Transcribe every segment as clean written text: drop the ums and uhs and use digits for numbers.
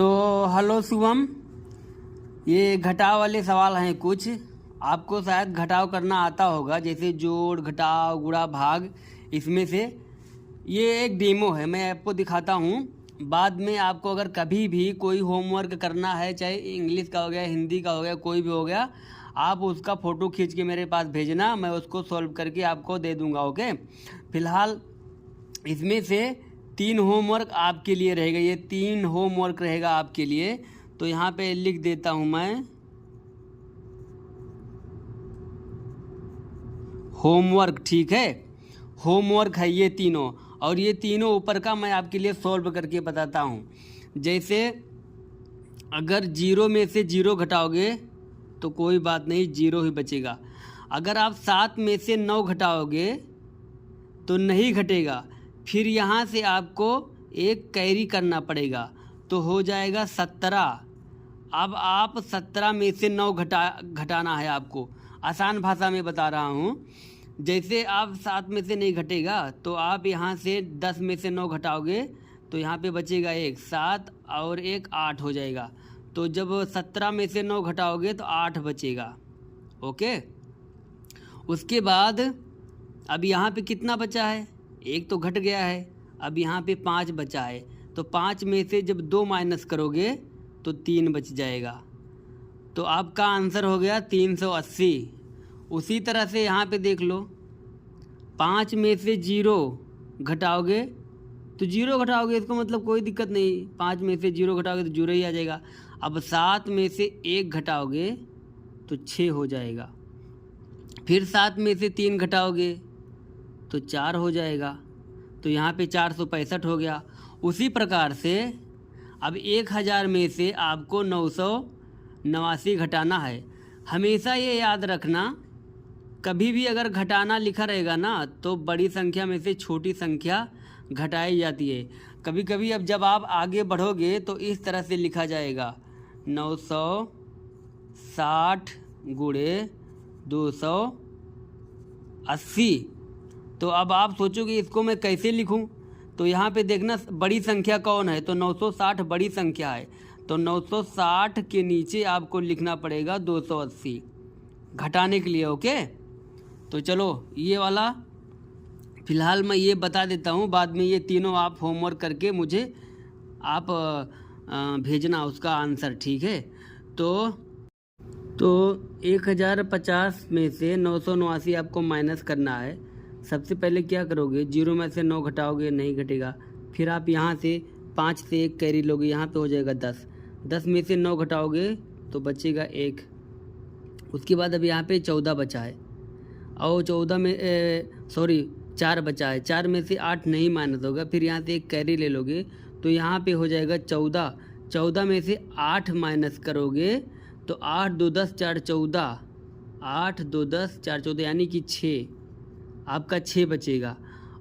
तो हेलो शुभम, ये घटाव वाले सवाल हैं कुछ। आपको शायद घटाव करना आता होगा, जैसे जोड़, घटाव, गुणा, भाग। इसमें से ये एक डेमो है, मैं आपको दिखाता हूँ। बाद में आपको अगर कभी भी कोई होमवर्क करना है, चाहे इंग्लिश का हो गया, हिंदी का हो गया, कोई भी हो गया, आप उसका फ़ोटो खींच के मेरे पास भेजना, मैं उसको सॉल्व करके आपको दे दूँगा। ओके, फ़िलहाल इसमें से 3 होमवर्क आपके लिए रहेगा। ये 3 होमवर्क रहेगा आपके लिए। तो यहाँ पे लिख देता हूँ मैं, होमवर्क। ठीक है, होमवर्क है ये तीनों, और ये तीनों ऊपर का मैं आपके लिए सॉल्व करके बताता हूँ। जैसे अगर 0 में से 0 घटाओगे तो कोई बात नहीं, 0 ही बचेगा। अगर आप 7 में से 9 घटाओगे तो नहीं घटेगा। फिर यहाँ से आपको एक कैरी करना पड़ेगा, तो हो जाएगा 17। अब आप 17 में से 9 घटाना है आपको। आसान भाषा में बता रहा हूँ। जैसे आप 7 में से नहीं घटेगा, तो आप यहाँ से 10 में से 9 घटाओगे तो यहाँ पे बचेगा 1, 7 और 1 8 हो जाएगा। तो जब 17 में से 9 घटाओगे तो 8 बचेगा। ओके, उसके बाद अब यहाँ पे कितना बचा है? 1 तो घट गया है। अब यहाँ पे 5 बचा है, तो 5 में से जब 2 माइनस करोगे तो 3 बच जाएगा। तो आपका आंसर हो गया 380। उसी तरह से यहाँ पे देख लो, 5 में से 0 घटाओगे तो 0 घटाओगे, इसको मतलब कोई दिक्कत नहीं, 5 में से 0 घटाओगे तो 0 ही आ जाएगा। अब 7 में से 1 घटाओगे तो 6 हो जाएगा। फिर 7 में से 3 घटाओगे तो 4 हो जाएगा। तो यहाँ पे 465 हो गया। उसी प्रकार से अब 1000 में से आपको 989 घटाना है। हमेशा ये याद रखना, कभी भी अगर घटाना लिखा रहेगा ना, तो बड़ी संख्या में से छोटी संख्या घटाई जाती है। कभी कभी अब जब आप आगे बढ़ोगे तो इस तरह से लिखा जाएगा, 960 गुणे 280। तो अब आप सोचोगे इसको मैं कैसे लिखूं? तो यहाँ पे देखना बड़ी संख्या कौन है, तो 960 बड़ी संख्या है। तो 960 के नीचे आपको लिखना पड़ेगा 280 घटाने के लिए। ओके, तो चलो ये वाला फ़िलहाल मैं ये बता देता हूँ, बाद में ये तीनों आप होमवर्क करके मुझे आप भेजना उसका आंसर। ठीक है, तो 1050 में से 989 आपको माइनस करना है। सबसे पहले क्या करोगे, 0 में से 9 घटाओगे, नहीं घटेगा। फिर आप यहाँ से 5 से 1 कैरी लोगे, यहाँ पे हो जाएगा 10। 10 में से 9 घटाओगे तो बचेगा 1। उसके बाद अब यहाँ पे 14 बचा है, और 14 में 4 बचा है। 4 में से 8 नहीं माइनस होगा, फिर यहाँ से 1 कैरी ले लोगे तो यहाँ पे हो जाएगा 14। 14 में से 8 माइनस करोगे तो 8 2 10 4 14, 8 2 10 4 14 यानी कि 6, आपका 6 बचेगा।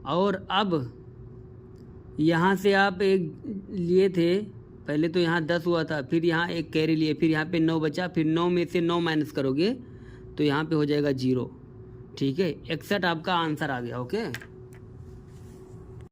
और अब यहाँ से आप एक लिए थे, पहले तो यहाँ 10 हुआ था, फिर यहाँ 1 कैरी लिए, फिर यहाँ पे 9 बचा, फिर 9 में से 9 माइनस करोगे तो यहाँ पे हो जाएगा 0। ठीक है, 61 आपका आंसर आ गया। ओके।